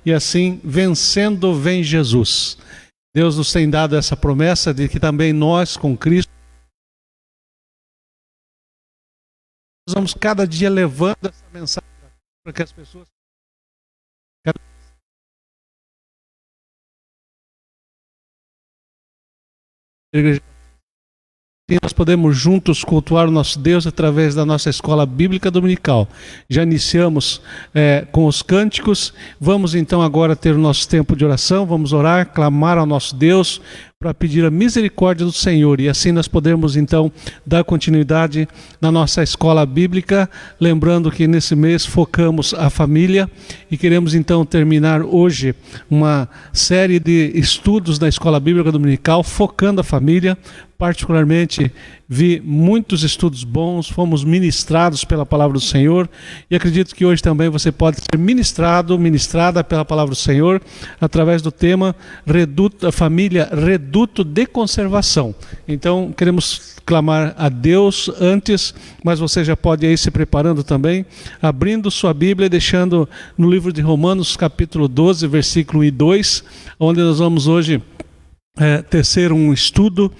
e assim, vencendo, vem Jesus. Deus nos tem dado essa promessa de que também nós, com Cristo, vamos cada dia levando essa mensagem para que as pessoas... E nós podemos juntos cultuar o nosso Deus através da nossa escola bíblica dominical. Já iniciamos com os cânticos, vamos então agora ter o nosso tempo de oração, vamos orar, clamar ao nosso Deus para pedir a misericórdia do Senhor, e assim nós podemos então dar continuidade na nossa escola bíblica, lembrando que nesse mês focamos a família e queremos então terminar hoje uma série de estudos da escola bíblica dominical focando a família. Particularmente vi muitos estudos bons, fomos ministrados pela palavra do Senhor, e acredito que hoje também você pode ser ministrada pela palavra do Senhor através do tema a família reduto de conservação. Então queremos clamar a Deus antes, mas você já pode ir se preparando também, abrindo sua Bíblia e deixando no livro de Romanos capítulo 12, versículo 1 e 2, onde nós vamos hoje tecer um estudo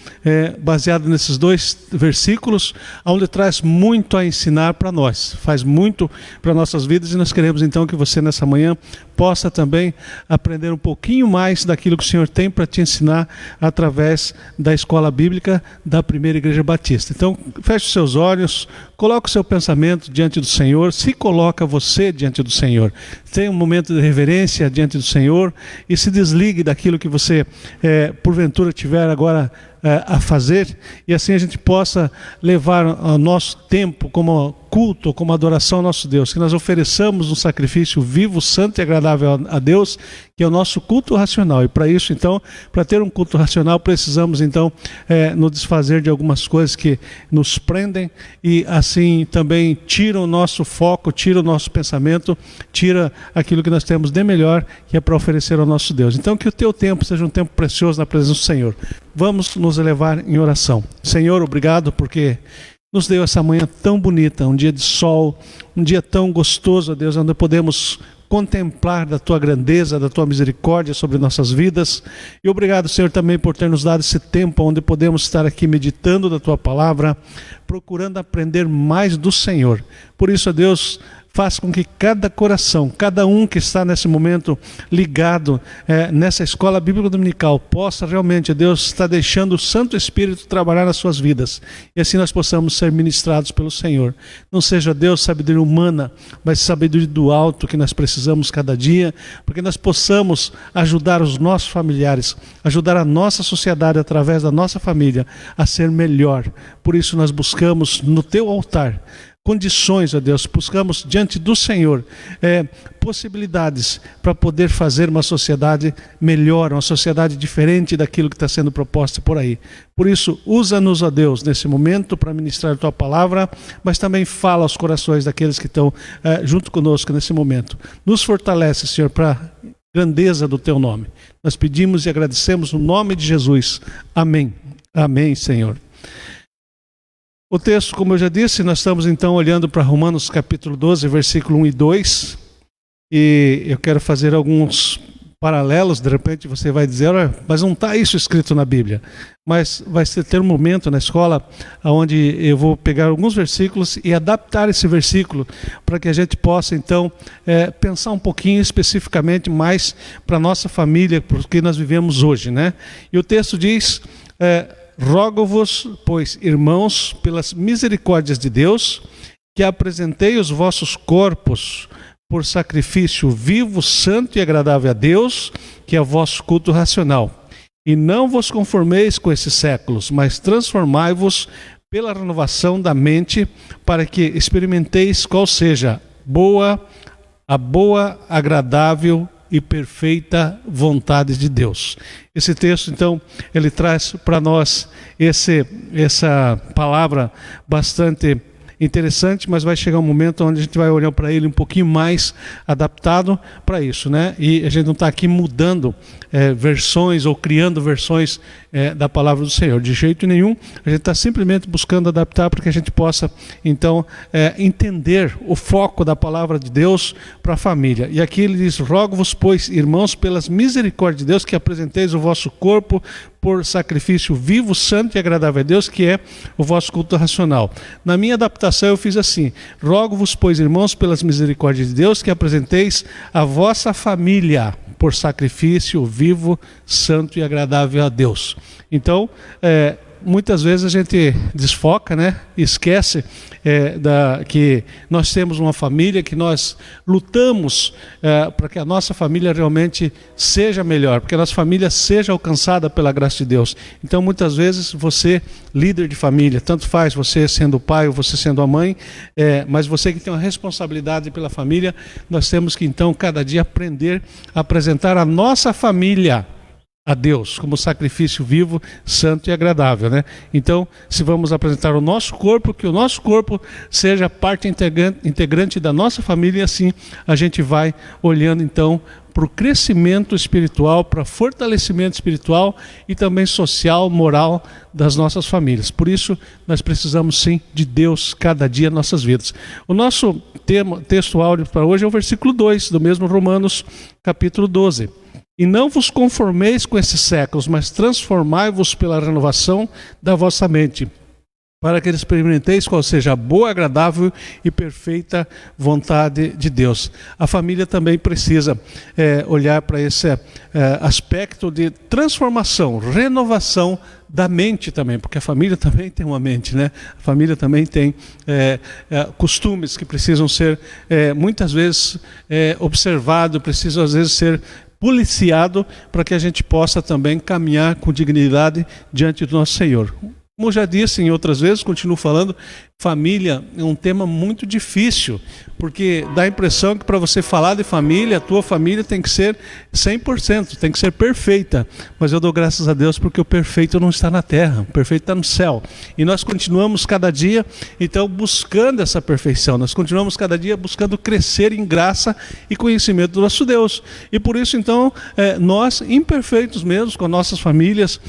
baseado nesses dois versículos, onde traz muito a ensinar para nós, faz muito para nossas vidas, e nós queremos então que você nessa manhã possa também aprender um pouquinho mais daquilo que o Senhor tem para te ensinar através da escola bíblica da Primeira Igreja Batista. Então feche os seus olhos, coloque o seu pensamento diante do Senhor, se coloca você diante do Senhor, tenha um momento de reverência diante do Senhor e se desligue daquilo que você porventura tiver agora a fazer, e assim a gente possa levar o nosso tempo como culto, como adoração ao nosso Deus, que nós ofereçamos um sacrifício vivo, santo e agradável a Deus, que é o nosso culto racional. E para isso então, para ter um culto racional, precisamos então nos desfazer de algumas coisas que nos prendem e assim também tira o nosso foco, tira o nosso pensamento, tira aquilo que nós temos de melhor, que é para oferecer ao nosso Deus. Então que o teu tempo seja um tempo precioso na presença do Senhor. Vamos nos elevar em oração. Senhor, obrigado porque nos deu essa manhã tão bonita, um dia de sol, um dia tão gostoso, ó Deus, onde podemos contemplar da Tua grandeza, da Tua misericórdia sobre nossas vidas. E obrigado, Senhor, também por ter nos dado esse tempo onde podemos estar aqui meditando da Tua palavra, procurando aprender mais do Senhor. Por isso, ó Deus, faz com que cada coração, cada um que está nesse momento ligado nessa escola bíblica dominical, possa realmente, Deus, estar deixando o Santo Espírito trabalhar nas suas vidas. E assim nós possamos ser ministrados pelo Senhor. Não seja, Deus, sabedoria humana, mas sabedoria do alto que nós precisamos cada dia, porque nós possamos ajudar os nossos familiares, ajudar a nossa sociedade através da nossa família a ser melhor. Por isso nós buscamos no Teu altar condições, ó Deus, buscamos diante do Senhor possibilidades para poder fazer uma sociedade melhor, uma sociedade diferente daquilo que está sendo proposto por aí. Por isso, usa-nos, ó Deus, nesse momento para ministrar a Tua palavra, mas também fala aos corações daqueles que estão junto conosco nesse momento. Nos fortalece, Senhor, para a grandeza do Teu nome. Nós pedimos e agradecemos no nome de Jesus. Amém. Amém, Senhor. O texto, como eu já disse, nós estamos então olhando para Romanos capítulo 12, versículo 1 e 2, e eu quero fazer alguns paralelos. De repente você vai dizer, mas não está isso escrito na Bíblia. Mas vai ter um momento na escola onde eu vou pegar alguns versículos e adaptar esse versículo para que a gente possa então pensar um pouquinho especificamente mais para a nossa família, porque nós vivemos hoje, né? E o texto diz... Rogo-vos, pois, irmãos, pelas misericórdias de Deus, que apresentei os vossos corpos por sacrifício vivo, santo e agradável a Deus, que é o vosso culto racional. E não vos conformeis com esses séculos, mas transformai-vos pela renovação da mente, para que experimenteis qual seja a boa, agradável e perfeita vontade de Deus. Esse texto, então, ele traz para nós essa palavra bastante interessante, mas vai chegar um momento onde a gente vai olhar para ele um pouquinho mais adaptado para isso, né? E a gente não está aqui mudando versões ou criando versões da palavra do Senhor, de jeito nenhum. A gente está simplesmente buscando adaptar para que a gente possa, então, entender o foco da palavra de Deus para a família. E aqui ele diz: rogo-vos, pois, irmãos, pelas misericórdias de Deus, que apresenteis o vosso corpo por sacrifício vivo, santo e agradável a Deus, que é o vosso culto racional. Na minha adaptação eu fiz assim: rogo-vos, pois, irmãos, pelas misericórdias de Deus, que apresenteis a vossa família por sacrifício vivo, santo e agradável a Deus. Então, muitas vezes a gente desfoca, né? Esquece que nós temos uma família, que nós lutamos para que a nossa família realmente seja melhor, porque a nossa família seja alcançada pela graça de Deus. Então, muitas vezes, você, líder de família, tanto faz você sendo o pai ou você sendo a mãe, mas você que tem uma responsabilidade pela família, nós temos que, então, cada dia aprender a apresentar a nossa família a Deus como sacrifício vivo, santo e agradável, né? Então, se vamos apresentar o nosso corpo, que o nosso corpo seja parte integrante da nossa família, e assim a gente vai olhando então para o crescimento espiritual, para o fortalecimento espiritual e também social, moral das nossas famílias. Por isso, nós precisamos sim de Deus cada dia em nossas vidas. O nosso texto áudio para hoje é o versículo 2 do mesmo Romanos, capítulo 12. E não vos conformeis com esses séculos, mas transformai-vos pela renovação da vossa mente, para que experimenteis qual seja a boa, agradável e perfeita vontade de Deus. A família também precisa olhar para esse aspecto de transformação, renovação da mente também, porque a família também tem uma mente, né? A família também tem costumes que precisam ser muitas vezes observados, precisam às vezes ser policiado para que a gente possa também caminhar com dignidade diante do nosso Senhor. Como já disse em outras vezes, continuo falando, família é um tema muito difícil, porque dá a impressão que para você falar de família, a tua família tem que ser 100%, tem que ser perfeita. Mas eu dou graças a Deus porque o perfeito não está na terra, o perfeito está no céu. E nós continuamos cada dia, então, buscando essa perfeição. Nós continuamos cada dia buscando crescer em graça e conhecimento do nosso Deus. E por isso, então, nós, imperfeitos mesmo, com nossas famílias,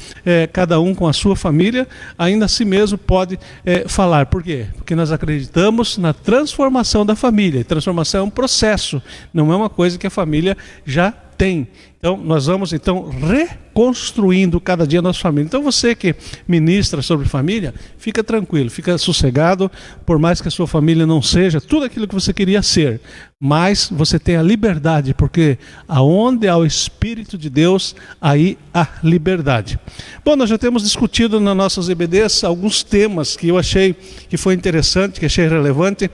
cada um com a sua família, ainda assim mesmo pode falar. Por quê? Porque nós acreditamos na transformação da família. E transformação é um processo, não é uma coisa que a família já tem. Então, nós vamos então reconstruindo cada dia a nossa família. Então, você que ministra sobre família, fica tranquilo, fica sossegado, por mais que a sua família não seja tudo aquilo que você queria ser, mas você tem a liberdade, porque aonde há o Espírito de Deus, aí há liberdade. Bom, nós já temos discutido nas nossas EBDs alguns temas que eu achei que foi interessante, que achei relevante,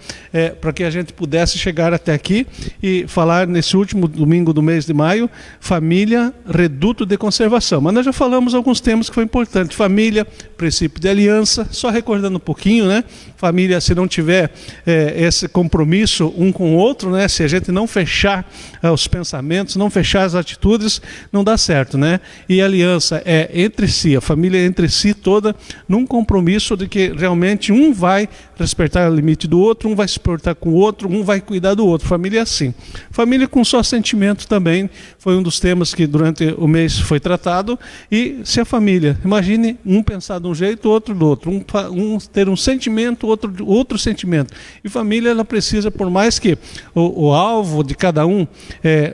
para que a gente pudesse chegar até aqui e falar nesse último domingo do mês de maio, família, reduto de conservação. Mas nós já falamos alguns temas que foi importante. Família, princípio de aliança, só recordando um pouquinho, né? Família, se não tiver esse compromisso um com o outro, né? Se a gente não fechar os pensamentos, não fechar as atitudes, não dá certo, né? E aliança é entre si, a família é entre si toda, num compromisso de que realmente um vai respeitar o limite do outro, um vai se portar com o outro, um vai cuidar do outro. Família é assim. Família com só sentimento também foi um dos temas que durante o mês foi tratado. E se a família, imagine um pensar de um jeito, outro do outro, um ter um sentimento, outro sentimento. E família, ela precisa, por mais que o alvo de cada um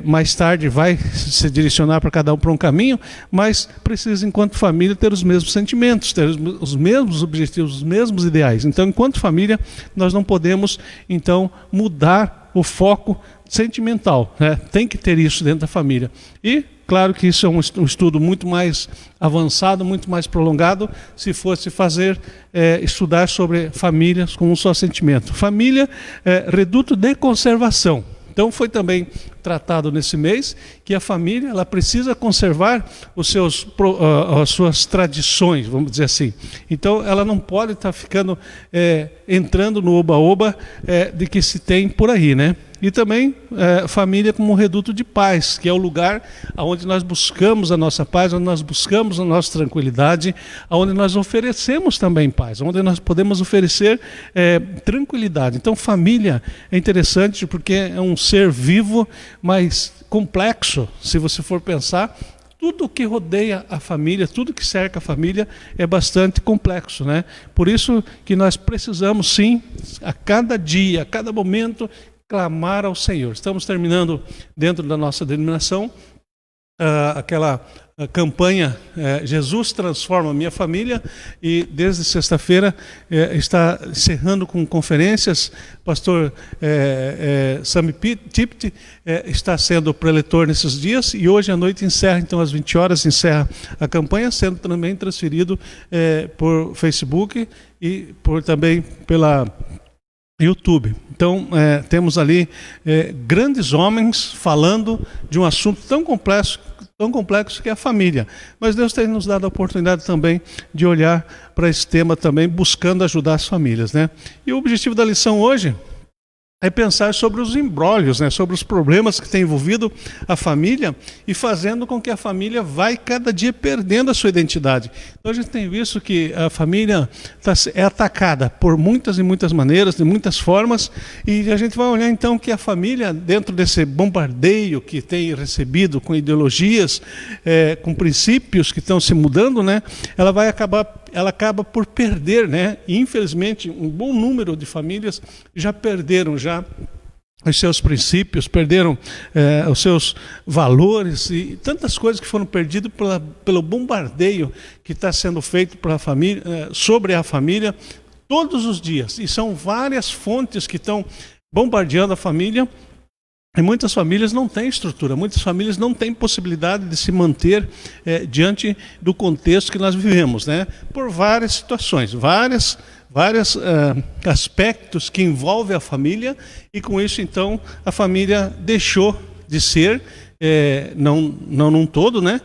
mais tarde vai se direcionar para cada um para um caminho, mas precisa, enquanto família, ter os mesmos sentimentos, ter os mesmos objetivos, os mesmos ideais. Então, enquanto família, nós não podemos, então, mudar o foco sentimental, né? Tem que ter isso dentro da família. E claro que isso é um estudo muito mais avançado, muito mais prolongado, se fosse estudar sobre famílias com um só sentimento. Família, reduto de conservação. Então foi também tratado nesse mês, que a família ela precisa conservar as suas tradições, vamos dizer assim. Então, ela não pode estar ficando entrando no oba-oba de que se tem por aí, né? E também família como um reduto de paz, que é o lugar onde nós buscamos a nossa paz, onde nós buscamos a nossa tranquilidade, onde nós oferecemos também paz, onde nós podemos oferecer tranquilidade. Então, família é interessante porque é um ser vivo, mas complexo, se você for pensar. Tudo que rodeia a família, tudo que cerca a família é bastante complexo, né? Por isso que nós precisamos, sim, a cada dia, a cada momento, clamar ao Senhor. Estamos terminando, dentro da nossa denominação, aquela campanha Jesus Transforma a Minha Família, e desde sexta-feira está encerrando com conferências. Pastor Sami Tipti está sendo preletor nesses dias, e hoje à noite encerra, então às 20 horas encerra a campanha, sendo também transferido por Facebook e também pela YouTube. Então, temos ali grandes homens falando de um assunto tão complexo que é a família. Mas Deus tem nos dado a oportunidade também de olhar para esse tema também, buscando ajudar as famílias, né? E o objetivo da lição hoje é pensar sobre os imbróglios, né? Sobre os problemas que tem envolvido a família e fazendo com que a família vai cada dia perdendo a sua identidade. Então a gente tem visto que a família é atacada por muitas e muitas maneiras, de muitas formas, e a gente vai olhar então que a família, dentro desse bombardeio que tem recebido com ideologias, com princípios que estão se mudando, né? Ela acaba por perder, né? E, infelizmente, um bom número de famílias já perderam os seus princípios, perderam os seus valores e tantas coisas que foram perdidas pelo bombardeio que está sendo feito pela família, sobre a família todos os dias. E são várias fontes que estão bombardeando a família. E muitas famílias não têm estrutura, muitas famílias não têm possibilidade de se manter diante do contexto que nós vivemos, né? Por várias situações, vários aspectos que envolvem a família, e com isso então a família deixou de ser, não num todo, né?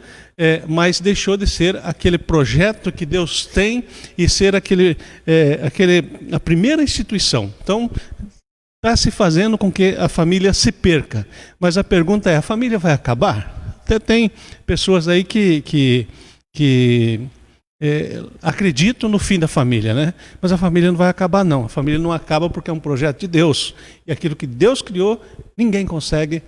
Mas deixou de ser aquele projeto que Deus tem e ser a primeira instituição. Então, está se fazendo com que a família se perca. Mas a pergunta é, a família vai acabar? Até tem pessoas aí que acreditam no fim da família, né? Mas a família não vai acabar, não. A família não acaba porque é um projeto de Deus. E aquilo que Deus criou, ninguém consegue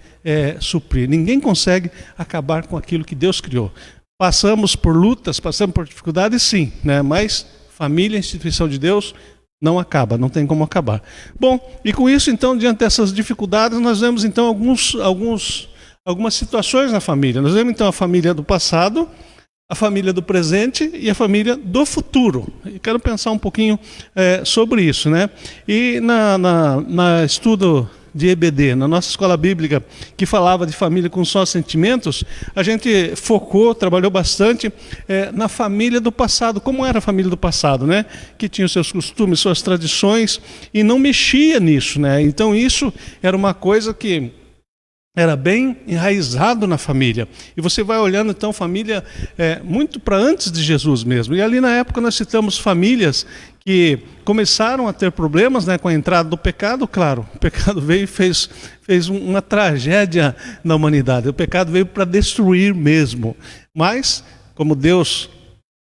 suprir. Ninguém consegue acabar com aquilo que Deus criou. Passamos por lutas, passamos por dificuldades, sim, né? Mas família, instituição de Deus, não acaba, não tem como acabar. Bom, e com isso, então, diante dessas dificuldades, nós vemos, então, algumas situações na família. Nós vemos, então, a família do passado, a família do presente e a família do futuro. E quero pensar um pouquinho sobre isso, né? E na estudo de EBD, na nossa escola bíblica, que falava de família com só sentimentos, a gente trabalhou bastante na família do passado. Como era a família do passado, né? Que tinha os seus costumes, suas tradições, e não mexia nisso, né? Então isso era uma coisa que era bem enraizado na família. E você vai olhando, então, família muito para antes de Jesus mesmo. E ali na época nós citamos famílias que começaram a ter problemas, né, com a entrada do pecado. Claro, o pecado veio e fez uma tragédia na humanidade. O pecado veio para destruir mesmo. Mas, como Deus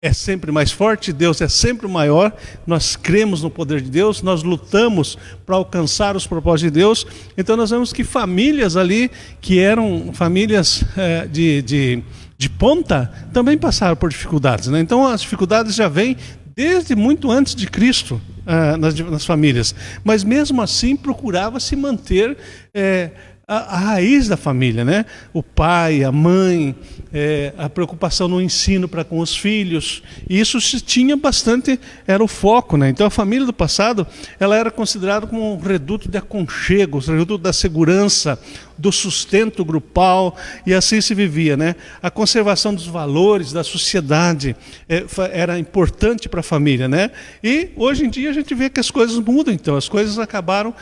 é sempre mais forte, Deus é sempre maior, nós cremos no poder de Deus, nós lutamos para alcançar os propósitos de Deus. Então nós vemos que famílias ali, que eram famílias de ponta, também passaram por dificuldades, né? Então as dificuldades já vêm desde muito antes de Cristo nas famílias. Mas mesmo assim procurava se manter a raiz da família, né? O pai, a mãe, a preocupação no ensino para com os filhos. E isso se tinha bastante, era o foco, né? Então a família do passado, ela era considerada como um reduto de aconchego, um reduto da segurança, do sustento grupal, e assim se vivia, né? A conservação dos valores da sociedade era importante para a família, né? E hoje em dia a gente vê que as coisas mudam, então as coisas acabaram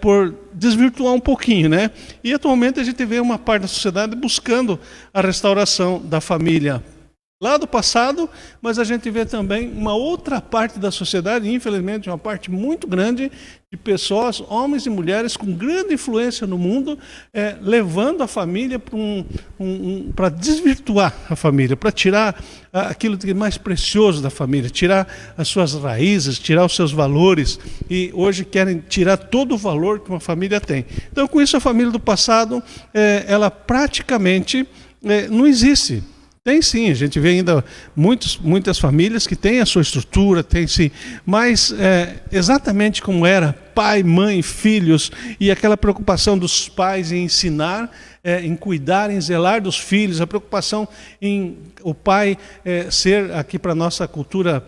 por desvirtuar um pouquinho, né? E atualmente a gente vê uma parte da sociedade buscando a restauração da família lá do passado, mas a gente vê também uma outra parte da sociedade, infelizmente uma parte muito grande de pessoas, homens e mulheres com grande influência no mundo, levando a família para desvirtuar a família, para tirar aquilo que é mais precioso da família, tirar as suas raízes, tirar os seus valores, e hoje querem tirar todo o valor que uma família tem. Então, com isso, a família do passado, ela praticamente não existe. Tem sim, a gente vê ainda muitas famílias que têm a sua estrutura, tem sim, mas exatamente como era pai, mãe, filhos, e aquela preocupação dos pais em ensinar, em cuidar, em zelar dos filhos, a preocupação em o pai ser, aqui para a nossa cultura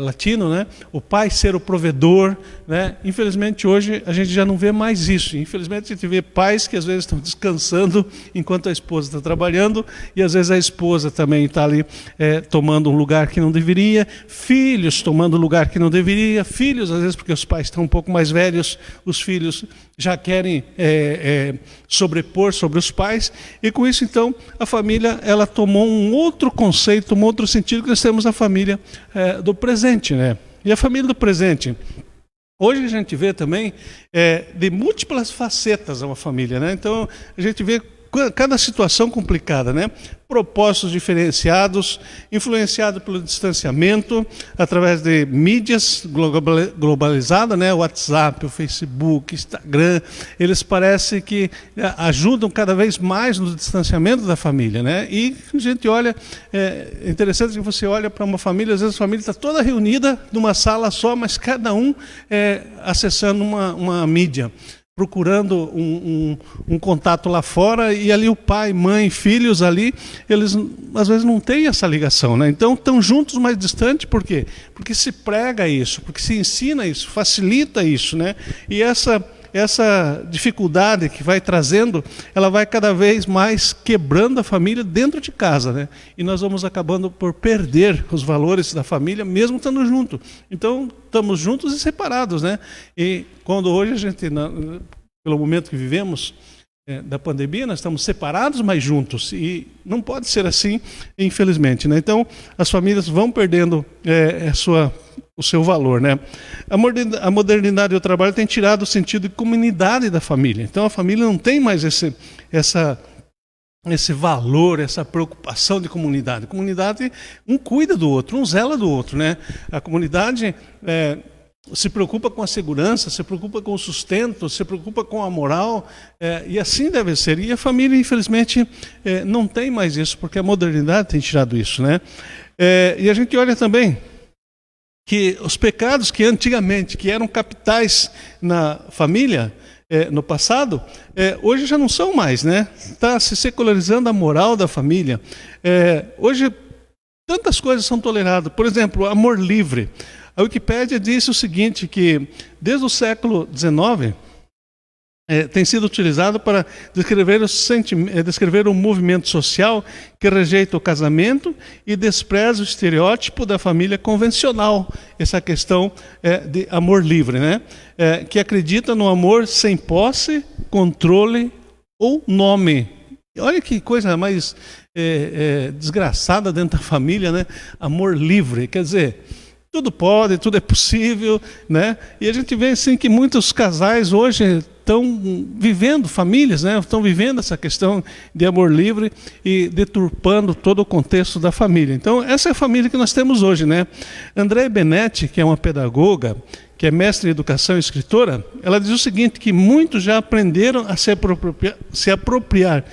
latino, né? O pai ser o provedor, né? Infelizmente hoje a gente já não vê mais isso. Infelizmente a gente vê pais que às vezes estão descansando enquanto a esposa está trabalhando, e às vezes a esposa também está ali tomando um lugar que não deveria, filhos tomando um lugar que não deveria, filhos às vezes porque os pais estão um pouco mais velhos, os filhos já querem sobrepor sobre os pais, e com isso então a família ela tomou um outro conceito, um outro sentido, que nós temos a família do presente, né? E a família do presente, hoje a gente vê também de múltiplas facetas uma família, né? Então a gente vê cada situação complicada, né? Propósitos diferenciados, influenciado pelo distanciamento, através de mídias globalizadas, né? O WhatsApp, o Facebook, Instagram, eles parecem que ajudam cada vez mais no distanciamento da família, né? E a gente olha, é interessante que você olha para uma família, às vezes a família está toda reunida numa sala só, mas cada um acessando uma mídia, procurando um contato lá fora, e ali o pai, mãe, filhos ali, eles às vezes não têm essa ligação, né? Então estão juntos, mas distantes, por quê? Porque se prega isso, porque se ensina isso, facilita isso, né? E essa dificuldade que vai trazendo, ela vai cada vez mais quebrando a família dentro de casa, né? E nós vamos acabando por perder os valores da família, mesmo estando juntos. Então, estamos juntos e separados, né? E quando hoje a gente, pelo momento que vivemos, da pandemia, nós estamos separados, mas juntos. E não pode ser assim, infelizmente, né? Então, as famílias vão perdendo o seu valor, né? A modernidade do trabalho tem tirado o sentido de comunidade da família. Então a família não tem mais esse valor, essa preocupação de comunidade. A comunidade, um cuida do outro, um zela do outro, né? A comunidade se preocupa com a segurança, se preocupa com o sustento, se preocupa com a moral, e assim deve ser. E a família, infelizmente, não tem mais isso, porque a modernidade tem tirado isso, né? E a gente olha também que os pecados que antigamente, que eram capitais na família, no passado, hoje já não são mais, né? Está se secularizando a moral da família. Hoje, tantas coisas são toleradas. Por exemplo, amor livre. A Wikipédia disse o seguinte, que desde o século XIX, tem sido utilizado para descrever um movimento social que rejeita o casamento e despreza o estereótipo da família convencional. Essa questão de amor livre, né? Que acredita no amor sem posse, controle ou nome. Olha que coisa mais desgraçada dentro da família, né? Amor livre, quer dizer, tudo pode, tudo é possível, né? E a gente vê assim que muitos casais hoje estão vivendo, famílias, né? Estão vivendo essa questão de amor livre e deturpando todo o contexto da família. Então, essa é a família que nós temos hoje, né? Andréa Benetti, que é uma pedagoga, que é mestre em educação e escritora, ela diz o seguinte, que muitos já aprenderam a se apropriar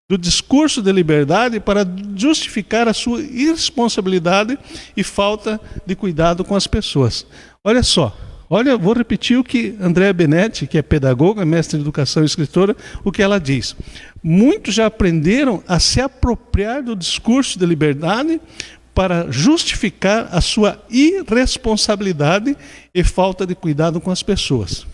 do discurso de liberdade para justificar a sua irresponsabilidade e falta de cuidado com as pessoas. Olha só, vou repetir o que Andréa Benetti, que é pedagoga, mestre em educação e escritora, o que ela diz. Muitos já aprenderam a se apropriar do discurso de liberdade para justificar a sua irresponsabilidade e falta de cuidado com as pessoas.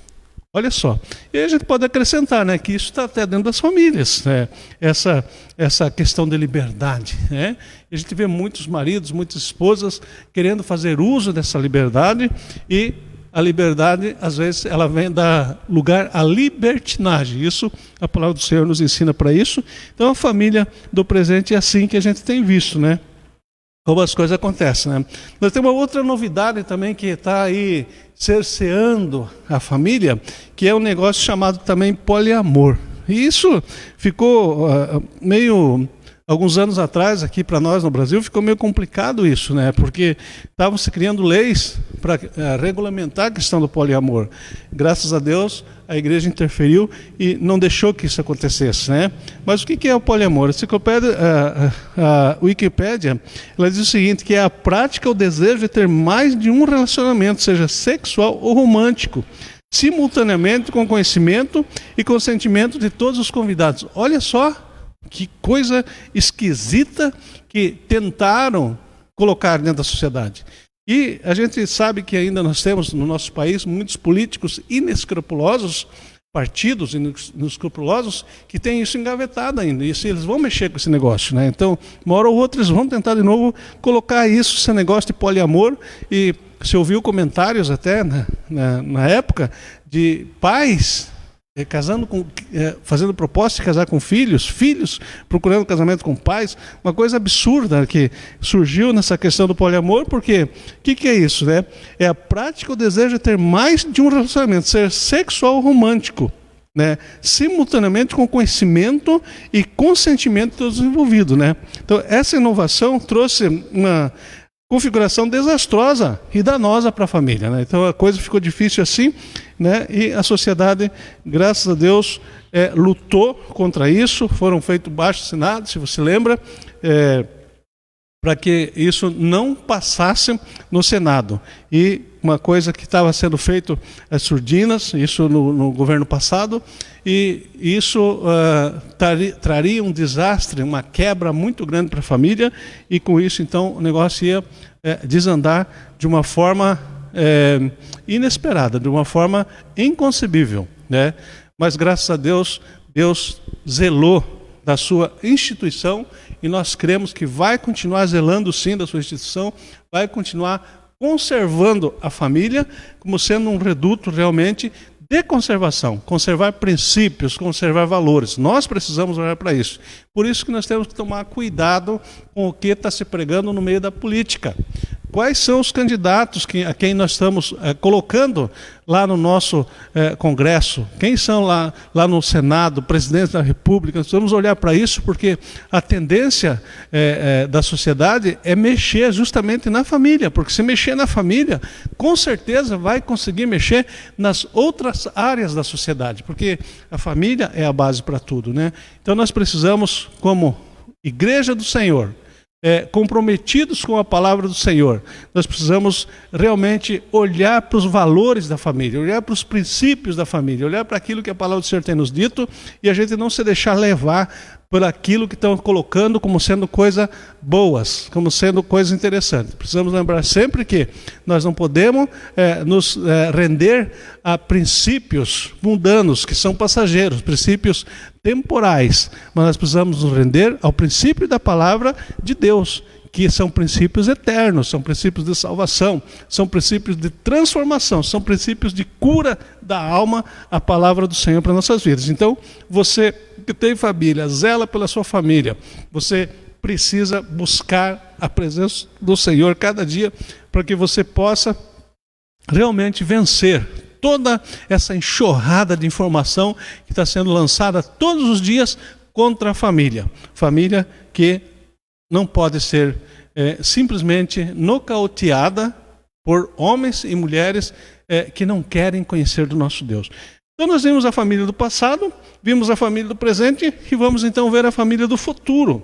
Olha só. E aí a gente pode acrescentar, né, que isso está até dentro das famílias, né, essa questão de liberdade. Né? A gente vê muitos maridos, muitas esposas querendo fazer uso dessa liberdade, e a liberdade, às vezes, ela vem dar lugar à libertinagem. Isso, a palavra do Senhor nos ensina para isso. Então, a família do presente é assim que a gente tem visto, né? Como as coisas acontecem, né? Nós temos uma outra novidade também que está aí cerceando a família, que é um negócio chamado também poliamor. E isso ficou meio... Alguns anos atrás, aqui para nós no Brasil, ficou meio complicado isso, né? Porque estavam se criando leis para regulamentar a questão do poliamor. Graças a Deus, a igreja interferiu e não deixou que isso acontecesse, né? Mas o que é o poliamor? A Wikipédia, ela diz o seguinte, que é a prática ou desejo de ter mais de um relacionamento, seja sexual ou romântico, simultaneamente com conhecimento e consentimento de todos os convidados. Olha só que coisa esquisita que tentaram colocar dentro da sociedade. E a gente sabe que ainda nós temos no nosso país muitos políticos inescrupulosos, partidos inescrupulosos, que têm isso engavetado ainda. E eles vão mexer com esse negócio, né? Então, uma hora ou outra, eles vão tentar de novo colocar isso, esse negócio de poliamor. E se ouviu comentários até na época de pais fazendo proposta de casar com filhos procurando casamento com pais, uma coisa absurda que surgiu nessa questão do poliamor, porque o que é isso, né? É a prática, o desejo de ter mais de um relacionamento, ser sexual ou romântico, né? Simultaneamente com conhecimento e consentimento de todos os envolvidos, né? Então essa inovação trouxe uma configuração desastrosa e danosa para a família, né? Então a coisa ficou difícil assim, né? E a sociedade, graças a Deus, lutou contra isso. Foram feitos abaixo-assinados, se você lembra, para que isso não passasse no Senado. E uma coisa que estava sendo feito às surdinas, isso no governo passado, e isso traria um desastre, uma quebra muito grande para a família, e com isso, então, o negócio ia desandar de uma forma inesperada, de uma forma inconcebível, né? Mas, graças a Deus, Deus zelou da sua instituição, e nós cremos que vai continuar zelando sim da sua instituição, vai continuar conservando a família como sendo um reduto realmente de conservação, conservar princípios, conservar valores. Nós precisamos olhar para isso. Por isso que nós temos que tomar cuidado com o que está se pregando no meio da política. Quais são os candidatos a quem nós estamos colocando lá no nosso Congresso? Quem são lá no Senado, presidente da República? Nós vamos olhar para isso, porque a tendência da sociedade é mexer justamente na família, porque se mexer na família, com certeza vai conseguir mexer nas outras áreas da sociedade, porque a família é a base para tudo, né? Então nós precisamos, como Igreja do Senhor, comprometidos com a palavra do Senhor, nós precisamos realmente olhar para os valores da família, olhar para os princípios da família, olhar para aquilo que a palavra do Senhor tem nos dito, e a gente não se deixar levar por aquilo que estão colocando como sendo coisas boas, como sendo coisas interessantes. Precisamos lembrar sempre que nós não podemos nos render a princípios mundanos, que são passageiros, princípios temporais, mas nós precisamos nos render ao princípio da palavra de Deus, que são princípios eternos, são princípios de salvação, são princípios de transformação, são princípios de cura da alma, a palavra do Senhor para nossas vidas. Então, você que tem família, zela pela sua família, você precisa buscar a presença do Senhor cada dia, para que você possa realmente vencer toda essa enxurrada de informação que está sendo lançada todos os dias contra a família. Família que não pode ser simplesmente nocauteada por homens e mulheres que não querem conhecer do nosso Deus. Então nós vimos a família do passado, vimos a família do presente e vamos então ver a família do futuro.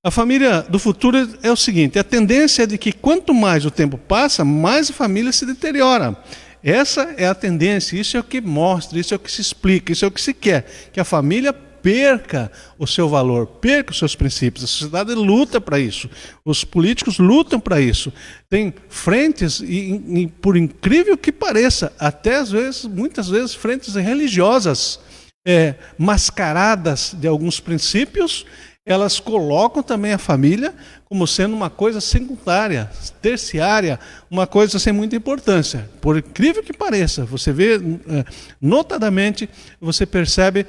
A família do futuro é o seguinte: a tendência é de que quanto mais o tempo passa, mais a família se deteriora. Essa é a tendência, isso é o que mostra, isso é o que se explica, isso é o que se quer, que a família perca o seu valor, perca os seus princípios. A sociedade luta para isso, os políticos lutam para isso. Tem frentes, e por incrível que pareça, até às vezes, muitas vezes, frentes religiosas, mascaradas de alguns princípios, elas colocam também a família como sendo uma coisa secundária, terciária, uma coisa sem muita importância. Por incrível que pareça, você vê, notadamente, você percebe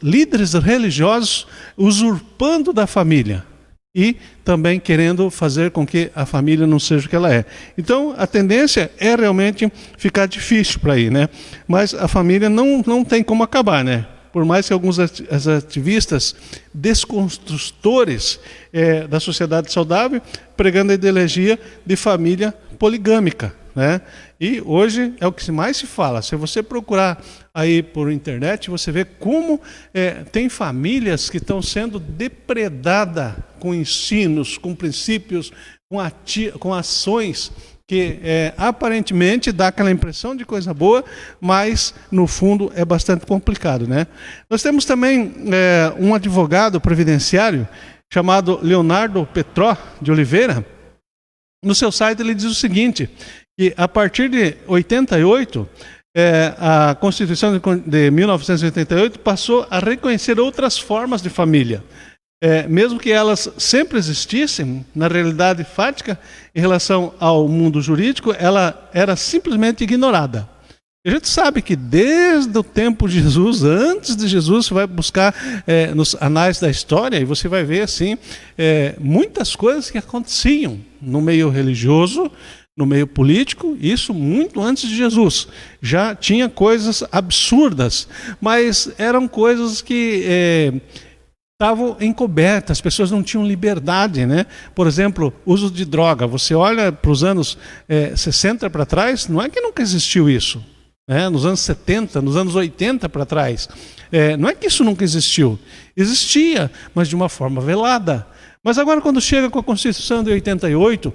líderes religiosos usurpando da família e também querendo fazer com que a família não seja o que ela é. Então, a tendência é realmente ficar difícil para ir, né? Mas a família não tem como acabar, né? Por mais que alguns ativistas desconstrutores da sociedade saudável pregando a ideologia de família poligâmica, né? E hoje é o que mais se fala. Se você procurar aí por internet, você vê como tem famílias que estão sendo depredadas com ensinos, com princípios, com ações que aparentemente dá aquela impressão de coisa boa, mas no fundo é bastante complicado, né? Nós temos também um advogado previdenciário chamado Leonardo Petró de Oliveira. No seu site ele diz o seguinte, que a partir de 88, a Constituição de 1988 passou a reconhecer outras formas de família. Mesmo que elas sempre existissem, na realidade fática, em relação ao mundo jurídico, ela era simplesmente ignorada. A gente sabe que desde o tempo de Jesus, antes de Jesus, você vai buscar nos anais da história e você vai ver assim, muitas coisas que aconteciam no meio religioso, no meio político, isso muito antes de Jesus. Já tinha coisas absurdas, mas eram coisas que estavam encobertas, as pessoas não tinham liberdade, né? Por exemplo, uso de droga. Você olha para os anos 60 para trás, não é que nunca existiu isso. Nos anos 70, nos anos 80 para trás. Não é que isso nunca existiu. Existia, mas de uma forma velada. Mas agora, quando chega com a Constituição de 88,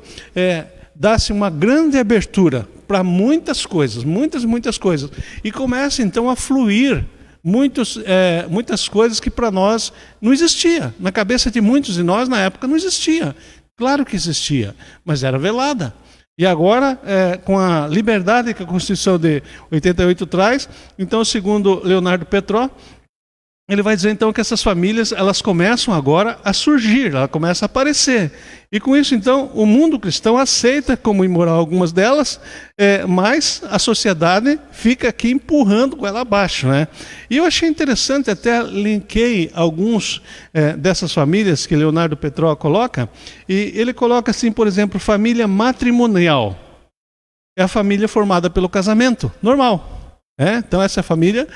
dá-se uma grande abertura para muitas coisas, muitas coisas. E começa, então, a fluir muitas coisas que para nós não existia. Na cabeça de muitos de nós, na época, não existia. Claro que existia, mas era velada. E agora, com a liberdade que a Constituição de 88 traz, então, segundo Leonardo Petró, ele vai dizer então que essas famílias, elas começam agora a surgir, elas começam a aparecer. E com isso, então, o mundo cristão aceita como imoral algumas delas, mas a sociedade fica aqui empurrando com ela abaixo, né? E eu achei interessante, até linkei alguns dessas famílias que Leonardo Petró coloca, e ele coloca assim, por exemplo, família matrimonial. É a família formada pelo casamento, normal. Então essa família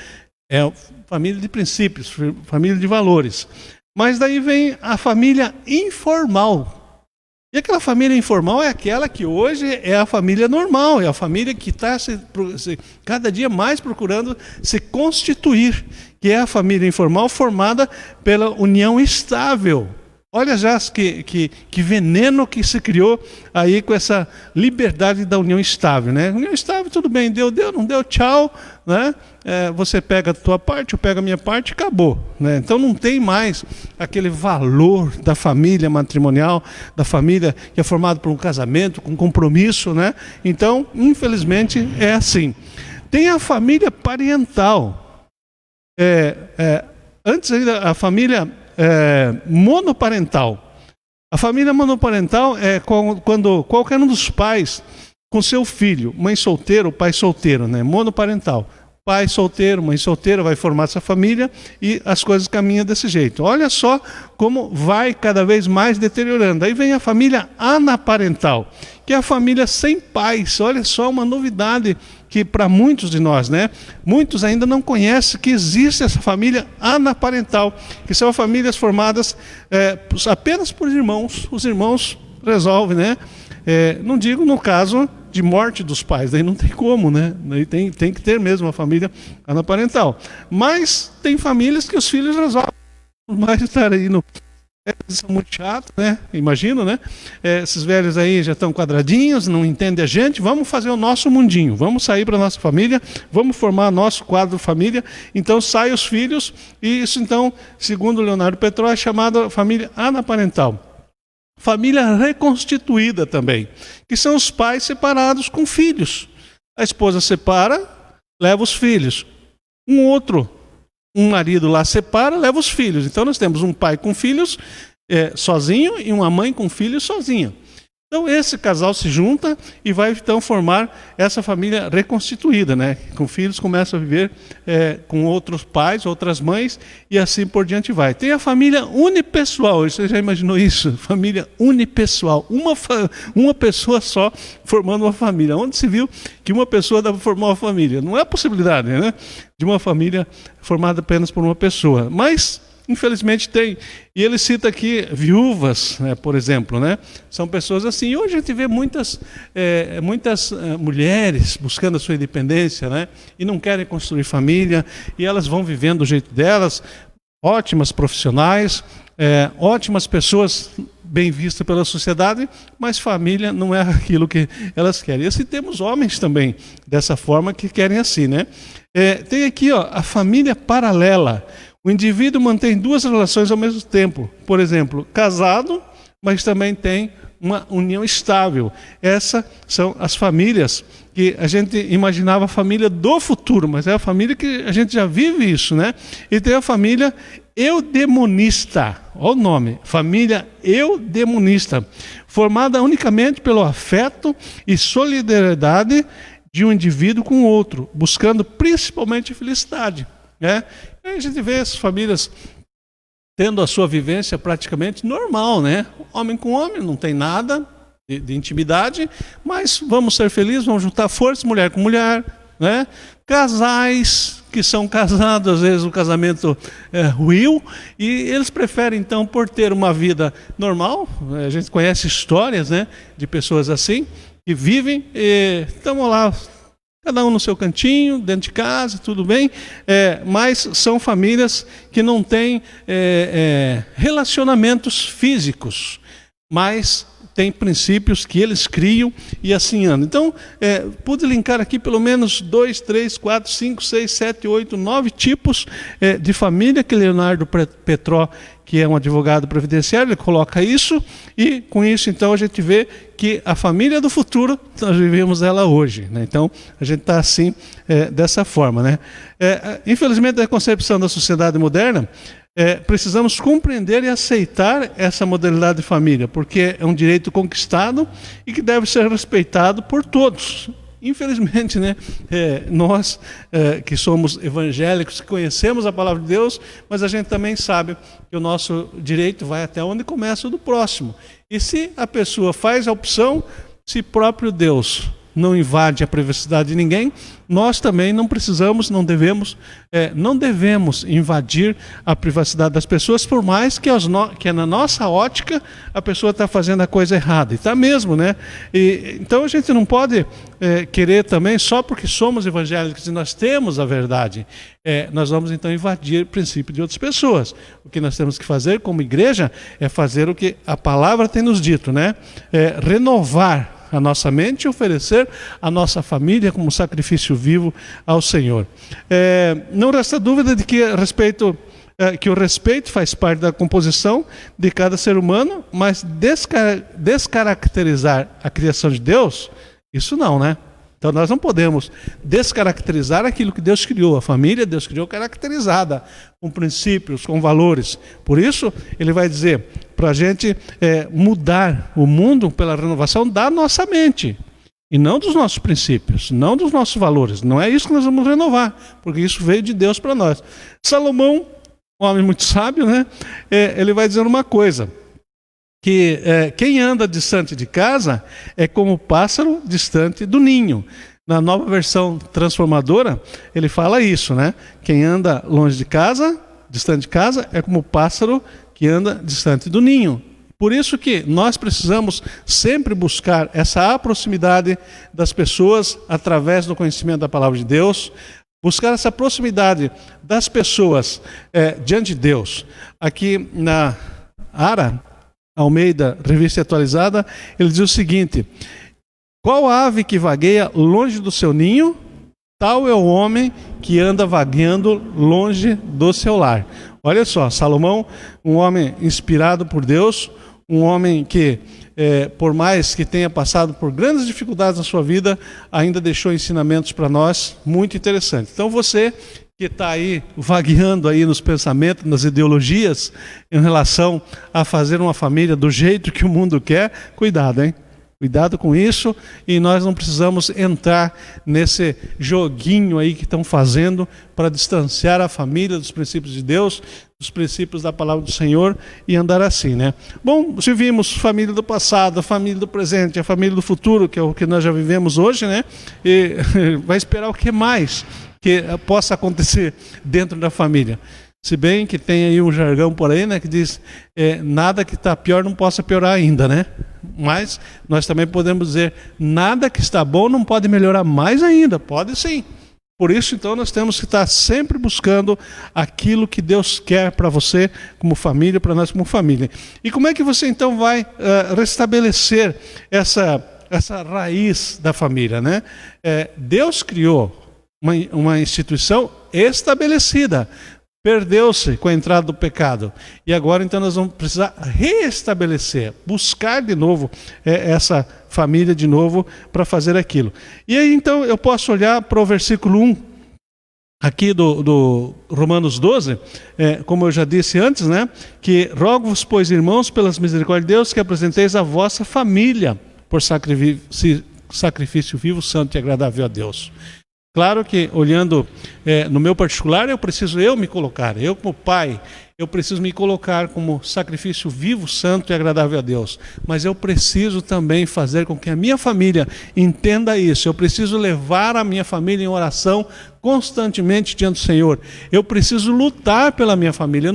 é família de princípios, família de valores. Mas daí vem a família informal. E aquela família informal é aquela que hoje é a família normal, é a família que está cada dia mais procurando se constituir, que é a família informal formada pela união estável. Olha já que veneno que se criou aí com essa liberdade da união estável, né? União estável, tudo bem, deu, não deu, tchau, né? Você pega a tua parte, eu pego a minha parte e acabou, né? Então não tem mais aquele valor da família matrimonial, da família que é formada por um casamento, com compromisso, né? Então, infelizmente, é assim. Tem a família parental. Antes ainda, a família monoparental. A família monoparental é quando qualquer um dos pais com seu filho, mãe solteira ou pai solteiro, né? Monoparental. Pai solteiro, mãe solteira, vai formar essa família e as coisas caminham desse jeito. Olha só como vai cada vez mais deteriorando. Aí vem a família anaparental, que é a família sem pais. Olha só uma novidade que para muitos de nós, né? Muitos ainda não conhecem que existe essa família anaparental, que são famílias formadas apenas por irmãos. Os irmãos resolvem, né? Não digo no caso de morte dos pais, daí não tem como, né? Daí tem que ter mesmo uma família anaparental. Mas tem famílias que os filhos resolvem, por mais estar aí no Eles são muito chatos, né? Imagino, né? Esses velhos aí já estão quadradinhos, não entendem a gente. Vamos fazer o nosso mundinho, vamos sair para a nossa família, vamos formar nosso quadro família. Então saem os filhos, e isso então, segundo Leonardo Petró, é chamada família anaparental. Família reconstituída também, que são os pais separados com filhos. A esposa separa, leva os filhos. Um marido lá separa, leva os filhos. Então nós temos um pai com filhos sozinho e uma mãe com filhos sozinha. Então esse casal se junta e vai então formar essa família reconstituída, né? Com filhos começam a viver com outros pais, outras mães, e assim por diante vai. Tem a família unipessoal. Você já imaginou isso? Família unipessoal. Uma pessoa só formando uma família. Onde se viu que uma pessoa dá para formar uma família? Não é a possibilidade, né? De uma família formada apenas por uma pessoa. Mas infelizmente tem. E ele cita aqui viúvas, né, por exemplo, né? São pessoas assim. E hoje a gente vê muitas mulheres buscando a sua independência, né? E não querem construir família, e elas vão vivendo do jeito delas, ótimas profissionais, ótimas pessoas bem vistas pela sociedade, mas família não é aquilo que elas querem. E assim temos homens também dessa forma que querem assim, né? Tem aqui, ó, a família paralela. O indivíduo mantém duas relações ao mesmo tempo. Por exemplo, casado, mas também tem uma união estável. Essas são as famílias que a gente imaginava a família do futuro, mas é a família que a gente já vive isso, né? E tem a família eudemonista. Olha o nome, família eudemonista, formada unicamente pelo afeto e solidariedade de um indivíduo com o outro, buscando principalmente a felicidade, né? E a gente vê essas famílias tendo a sua vivência praticamente normal, né? Homem com homem, não tem nada de intimidade, mas vamos ser felizes, vamos juntar forças, mulher com mulher, né? Casais que são casados, às vezes o casamento ruiu, e eles preferem então, por ter uma vida normal, a gente conhece histórias, né, de pessoas assim, que vivem e estão lá, cada um no seu cantinho, dentro de casa, tudo bem, mas são famílias que não têm relacionamentos físicos, mas tem princípios que eles criam e assim andam. Então, pude linkar aqui pelo menos 2, 3, 4, 5, 6, 7, 8, 9 tipos de família que Leonardo Petró, que é um advogado previdenciário, ele coloca isso, e com isso então a gente vê que a família do futuro, nós vivemos ela hoje, né? Então a gente está assim, dessa forma, né? Infelizmente a concepção da sociedade moderna, precisamos compreender e aceitar essa modalidade de família, porque é um direito conquistado e que deve ser respeitado por todos. Infelizmente, né, nós que somos evangélicos, que conhecemos a palavra de Deus, mas a gente também sabe que o nosso direito vai até onde começa o do próximo. E se a pessoa faz a opção, se próprio Deus não invade a privacidade de ninguém, nós também não precisamos, não devemos invadir a privacidade das pessoas, por mais que na nossa ótica a pessoa está fazendo a coisa errada. E está mesmo, né? Então a gente não pode querer também, só porque somos evangélicos e nós temos a verdade, nós vamos então invadir o princípio de outras pessoas. O que nós temos que fazer como igreja é fazer o que a palavra tem nos dito, né? Renovar a nossa mente e oferecer a nossa família como sacrifício vivo ao Senhor. Não resta dúvida de que o respeito faz parte da composição de cada ser humano, mas descaracterizar a criação de Deus, isso não, né? Então nós não podemos descaracterizar aquilo que Deus criou. A família Deus criou caracterizada, com princípios, com valores. Por isso ele vai dizer para a gente mudar o mundo pela renovação da nossa mente. E não dos nossos princípios, não dos nossos valores. Não é isso que nós vamos renovar, porque isso veio de Deus para nós. Salomão, um homem muito sábio, né? Ele vai dizer uma coisa, que quem anda distante de casa é como o pássaro distante do ninho. Na nova versão transformadora, ele fala isso, né? Quem anda longe de casa, distante de casa, é como o pássaro que anda distante do ninho. Por isso que nós precisamos sempre buscar essa proximidade das pessoas através do conhecimento da palavra de Deus, buscar essa proximidade das pessoas diante de Deus. Aqui Ara Almeida, Revista Atualizada, ele diz o seguinte: qual ave que vagueia longe do seu ninho? Tal é o homem que anda vagueando longe do seu lar. Olha só, Salomão, um homem inspirado por Deus, um homem que, por mais que tenha passado por grandes dificuldades na sua vida, ainda deixou ensinamentos para nós muito interessantes. Então você que está aí vagueando aí nos pensamentos, nas ideologias, em relação a fazer uma família do jeito que o mundo quer, cuidado, hein? Cuidado com isso, e nós não precisamos entrar nesse joguinho aí que estão fazendo para distanciar a família dos princípios de Deus, dos princípios da palavra do Senhor, e andar assim, né? Bom, se vimos família do passado, a família do presente, a família do futuro, que é o que nós já vivemos hoje, né? E vai esperar o que mais que possa acontecer dentro da família. Se bem que tem aí um jargão por aí, né, que diz nada que está pior não possa piorar ainda, né? Mas nós também podemos dizer, nada que está bom não pode melhorar mais ainda. Pode sim. Por isso, então, nós temos que estar sempre buscando aquilo que Deus quer para você como família, para nós como família. E como é que você, então, vai restabelecer essa raiz da família, né? Deus criou uma instituição estabelecida. Perdeu-se com a entrada do pecado. E agora, então, nós vamos precisar restabelecer, buscar de novo essa família de novo para fazer aquilo. E aí, então, eu posso olhar para o versículo 1 aqui do Romanos 12, como eu já disse antes, né? Que rogo-vos, pois, irmãos, pelas misericórdias de Deus, que apresenteis a vossa família por sacrifício vivo, santo e agradável a Deus. Claro que, olhando no meu particular, eu preciso me colocar, eu como pai, eu preciso me colocar como sacrifício vivo, santo e agradável a Deus. Mas eu preciso também fazer com que a minha família entenda isso. Eu preciso levar a minha família em oração constantemente diante do Senhor. Eu preciso lutar pela minha família.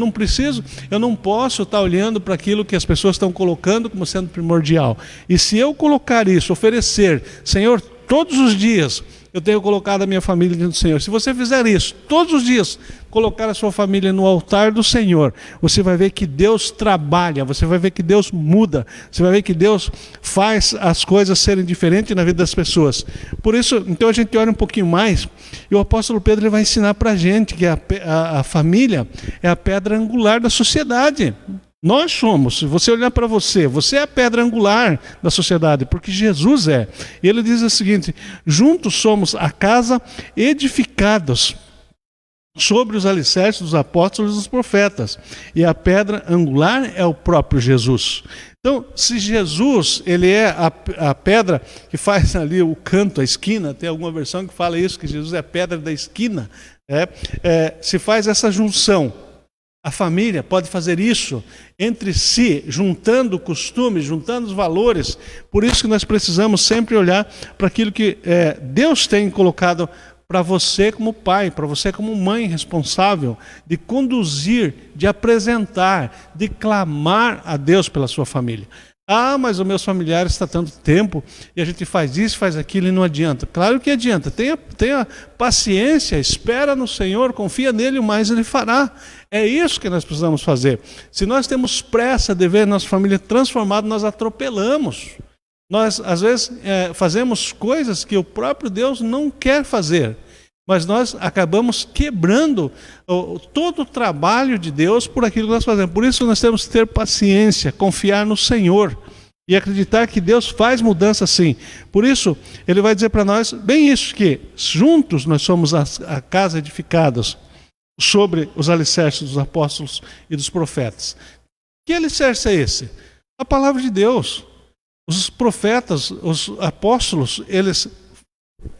Eu não posso estar olhando para aquilo que as pessoas estão colocando como sendo primordial. E se eu colocar isso, oferecer, Senhor, todos os dias, eu tenho colocado a minha família diante do Senhor. Se você fizer isso, todos os dias, colocar a sua família no altar do Senhor, você vai ver que Deus trabalha, você vai ver que Deus muda, você vai ver que Deus faz as coisas serem diferentes na vida das pessoas. Por isso, então a gente olha um pouquinho mais, e o apóstolo Pedro ele vai ensinar para a gente que a família é a pedra angular da sociedade. Nós somos, se você olhar para você é a pedra angular da sociedade, porque Jesus é. E ele diz o seguinte: juntos somos a casa edificados sobre os alicerces dos apóstolos e dos profetas. E a pedra angular é o próprio Jesus. Então, se Jesus ele é a pedra que faz ali o canto, a esquina, tem alguma versão que fala isso, que Jesus é a pedra da esquina, se faz essa junção. A família pode fazer isso entre si, juntando costumes, juntando os valores. Por isso que nós precisamos sempre olhar para aquilo que Deus tem colocado para você como pai, para você como mãe responsável de conduzir, de apresentar, de clamar a Deus pela sua família. Ah, mas os meus familiares estão tanto tempo e a gente faz isso, faz aquilo e não adianta. Claro que adianta. Tenha paciência, espera no Senhor, confia nele, o mais ele fará. É isso que nós precisamos fazer. Se nós temos pressa de ver nossa família transformada, nós atropelamos. Nós, às vezes, fazemos coisas que o próprio Deus não quer fazer. Mas nós acabamos quebrando todo o trabalho de Deus por aquilo que nós fazemos. Por isso nós temos que ter paciência, confiar no Senhor e acreditar que Deus faz mudança sim. Por isso, ele vai dizer para nós bem isso, que juntos nós somos a casa edificados sobre os alicerces dos apóstolos e dos profetas. Que alicerce é esse? A palavra de Deus. Os profetas, os apóstolos, eles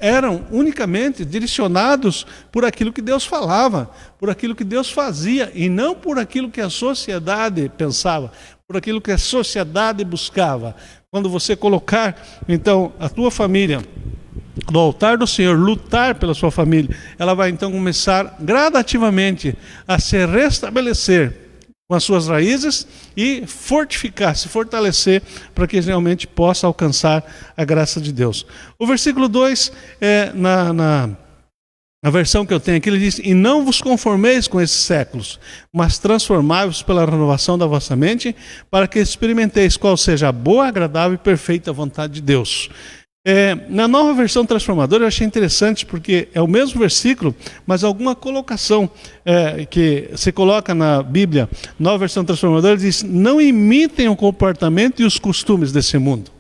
eram unicamente direcionados por aquilo que Deus falava, por aquilo que Deus fazia, e não por aquilo que a sociedade pensava, por aquilo que a sociedade buscava. Quando você colocar, então, a tua família no altar do Senhor, lutar pela sua família, ela vai então começar gradativamente a se restabelecer com as suas raízes e fortificar, se fortalecer para que realmente possa alcançar a graça de Deus. O versículo 2, A versão que eu tenho aqui, ele diz: e não vos conformeis com esses séculos, mas transformai-vos pela renovação da vossa mente, para que experimenteis qual seja a boa, agradável e perfeita vontade de Deus. Na nova versão transformadora eu achei interessante, porque é o mesmo versículo, mas alguma colocação que se coloca na Bíblia, nova versão transformadora, diz: não imitem o comportamento e os costumes desse mundo.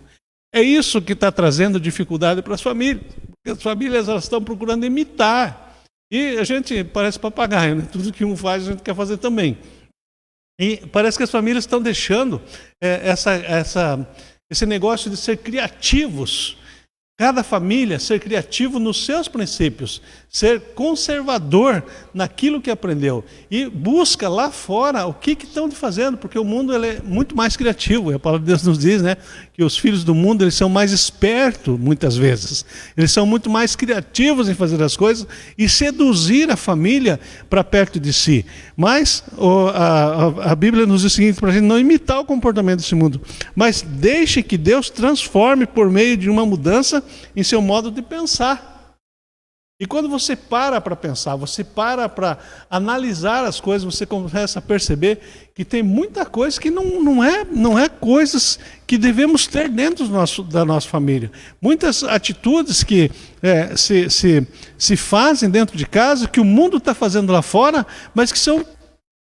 É isso que está trazendo dificuldade para as famílias, porque as famílias elas estão procurando imitar, e a gente parece papagaio, né? Tudo que um faz a gente quer fazer também. E parece que as famílias estão deixando esse negócio de ser criativos. Cada família ser criativo nos seus princípios, ser conservador naquilo que aprendeu e busca lá fora o que estão fazendo, porque o mundo ele é muito mais criativo. A palavra de Deus nos diz, né, que os filhos do mundo eles são mais espertos muitas vezes, eles são muito mais criativos em fazer as coisas e seduzir a família para perto de si. Mas a Bíblia nos diz o seguinte, para a gente não imitar o comportamento desse mundo, mas deixe que Deus transforme por meio de uma mudança em seu modo de pensar. E quando você para pensar, você para analisar as coisas, você começa a perceber que tem muita coisa que não é coisas que devemos ter dentro da nossa família. Muitas atitudes que se fazem dentro de casa, que o mundo está fazendo lá fora, mas que são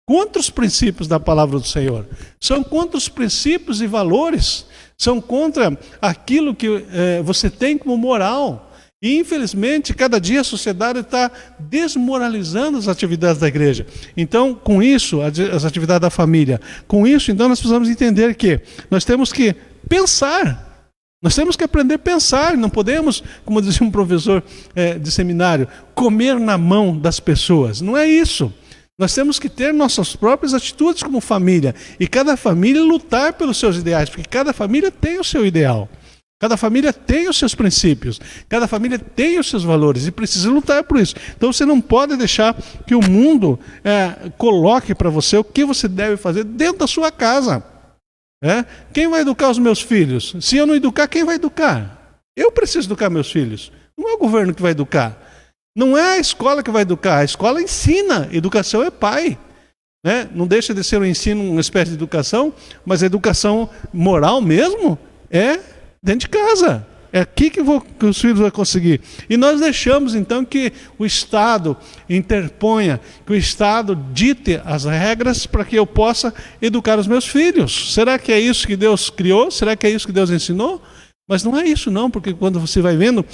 contra os princípios da palavra do Senhor. São contra os princípios e valores. São contra aquilo que você tem como moral. E, infelizmente, cada dia a sociedade está desmoralizando as atividades da igreja. Então, com isso, as atividades da família, com isso, então, nós precisamos entender que nós temos que pensar. Nós temos que aprender a pensar. Não podemos, como dizia um professor de seminário, comer na mão das pessoas. Não é isso. Nós temos que ter nossas próprias atitudes como família. E cada família lutar pelos seus ideais, porque cada família tem o seu ideal. Cada família tem os seus princípios, cada família tem os seus valores e precisa lutar por isso. Então você não pode deixar que o mundo coloque para você o que você deve fazer dentro da sua casa. Quem vai educar os meus filhos? Se eu não educar, quem vai educar? Eu preciso educar meus filhos. Não é o governo que vai educar. Não é a escola que vai educar. A escola ensina. Educação é pai. Não deixa de ser um ensino, uma espécie de educação, mas a educação moral mesmo é dentro de casa. É aqui que os filhos vão conseguir. E nós deixamos, então, que o Estado interponha, que o Estado dite as regras para que eu possa educar os meus filhos. Será que é isso que Deus criou? Será que é isso que Deus ensinou? Mas não é isso não, porque quando você vai vendo,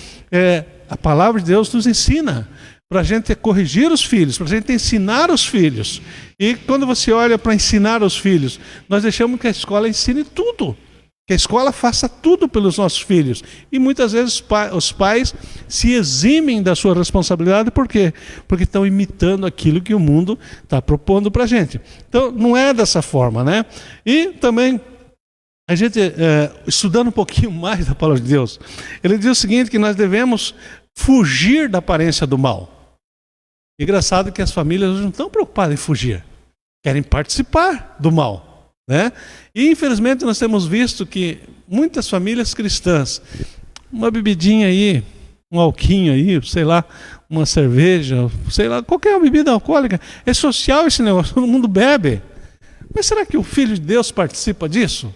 a palavra de Deus nos ensina para a gente corrigir os filhos, para a gente ensinar os filhos. E quando você olha para ensinar os filhos, nós deixamos que a escola ensine tudo. Que a escola faça tudo pelos nossos filhos. E muitas vezes os pais se eximem da sua responsabilidade. Por quê? Porque estão imitando aquilo que o mundo está propondo para a gente. Então, não é dessa forma, né? E também, a gente, estudando um pouquinho mais da palavra de Deus, ele diz o seguinte, que nós devemos fugir da aparência do mal. Engraçado que as famílias hoje não estão preocupadas em fugir. Querem participar do mal. E infelizmente nós temos visto que muitas famílias cristãs, uma bebidinha aí, um alquinho aí, sei lá, uma cerveja, sei lá, qualquer bebida alcoólica, é social esse negócio, todo mundo bebe. Mas será que o Filho de Deus participa disso?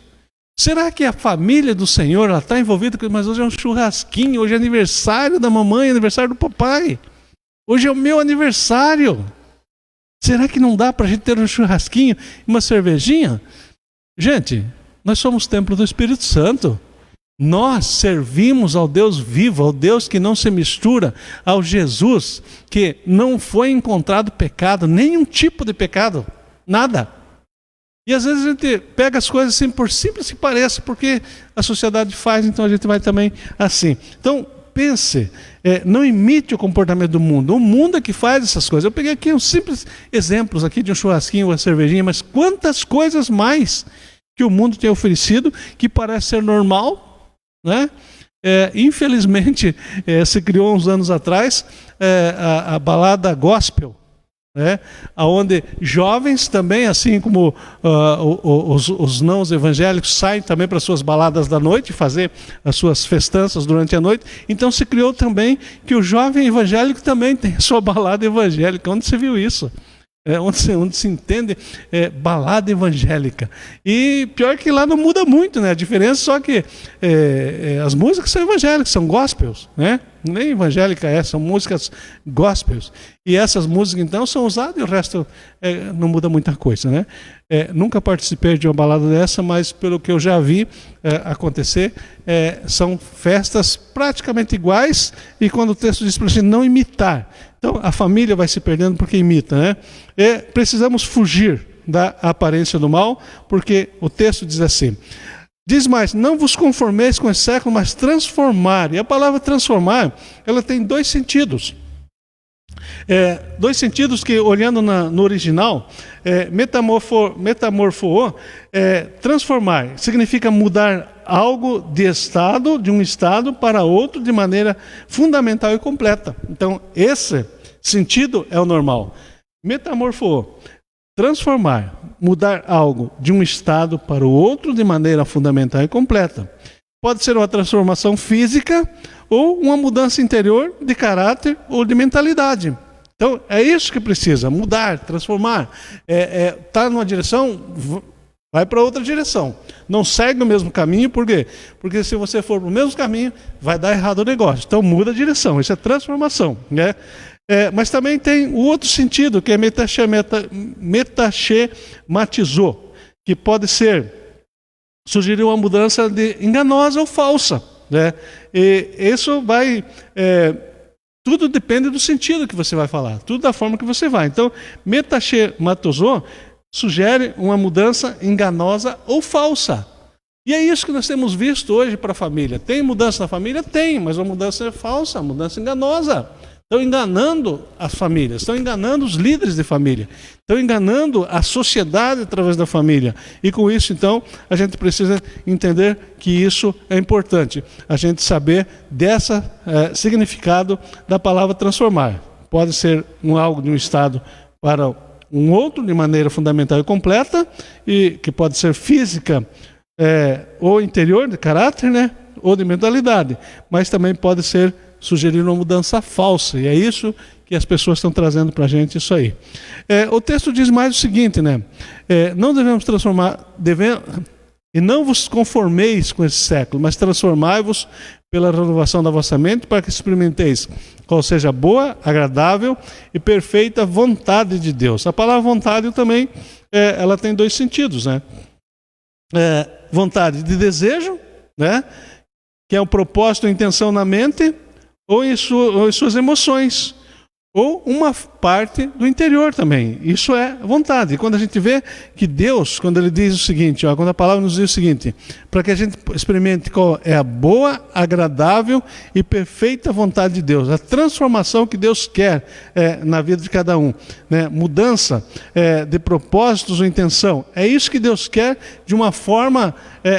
Será que a família do Senhor está envolvida? Mas hoje é um churrasquinho, hoje é aniversário da mamãe, aniversário do papai. Hoje é o meu aniversário. Será que não dá para a gente ter um churrasquinho e uma cervejinha? Gente, nós somos templo do Espírito Santo. Nós servimos ao Deus vivo, ao Deus que não se mistura, ao Jesus que não foi encontrado pecado, nenhum tipo de pecado, nada. E às vezes a gente pega as coisas assim por simples que pareça, porque a sociedade faz, então a gente vai também assim. Então, pense, não imite o comportamento do mundo. O mundo é que faz essas coisas. Eu peguei aqui uns simples exemplos aqui de um churrasquinho, uma cervejinha, mas quantas coisas mais que o mundo tem oferecido que parece ser normal, né? Infelizmente, se criou uns anos atrás a balada gospel. né? Onde jovens também, assim como os não evangélicos, saem também para suas baladas da noite, fazer as suas festanças durante a noite. Então se criou também que o jovem evangélico também tem a sua balada evangélica. Onde você viu isso? Onde se entende balada evangélica. E pior que lá não muda muito, né? A diferença só que as músicas são evangélicas, são gospels, né? Nem evangélica são músicas gospels. E essas músicas então são usadas e o resto não muda muita coisa, né? Nunca participei de uma balada dessa, mas pelo que eu já vi acontecer, são festas praticamente iguais, e quando o texto diz para a gente não imitar, então a família vai se perdendo porque imita, né? Precisamos fugir da aparência do mal, porque o texto diz assim, diz mais, não vos conformeis com esse século, mas transformar. E a palavra transformar, ela tem dois sentidos. Dois sentidos que, olhando no original, metamorfoou, transformar, significa mudar algo de um estado para outro de maneira fundamental e completa. Então, esse sentido é o normal. Metamorfoou, transformar, mudar algo de um estado para o outro de maneira fundamental e completa. Pode ser uma transformação física ou uma mudança interior de caráter ou de mentalidade. Então, é isso que precisa, mudar, transformar. Tá numa direção, vai para outra direção. Não segue o mesmo caminho, por quê? Porque se você for para o mesmo caminho, vai dar errado o negócio. Então, muda a direção, isso é transformação, né? Mas também tem o outro sentido, que é metachematizou, que pode sugerir uma mudança enganosa ou falsa, né? E isso vai... tudo depende do sentido que você vai falar, tudo da forma que você vai. Então, metachematizou sugere uma mudança enganosa ou falsa. E é isso que nós temos visto hoje para a família. Tem mudança na família? Tem, mas uma mudança falsa, uma mudança enganosa. Estão enganando as famílias, estão enganando os líderes de família, estão enganando a sociedade através da família. E com isso, então, a gente precisa entender que isso é importante. A gente saber desse significado da palavra transformar. Pode ser algo de um estado para um outro de maneira fundamental e completa, e que pode ser física ou interior, de caráter, né? Ou de mentalidade, mas também pode sugerir uma mudança falsa, e é isso que as pessoas estão trazendo para a gente, isso aí. O texto diz mais o seguinte, né? Não devemos transformar, e não vos conformeis com esse século, mas transformai-vos pela renovação da vossa mente, para que experimenteis qual seja a boa, agradável e perfeita vontade de Deus. A palavra vontade também, ela tem dois sentidos, né? Vontade de desejo, né? Que é o propósito, a intenção na mente, ou em suas emoções, ou uma parte do interior também. Isso é vontade. E quando a gente vê que Deus, quando Ele diz o seguinte, quando a palavra nos diz o seguinte, para que a gente experimente qual é a boa, agradável e perfeita vontade de Deus, a transformação que Deus quer na vida de cada um, né? Mudança de propósitos ou intenção. É isso que Deus quer de uma forma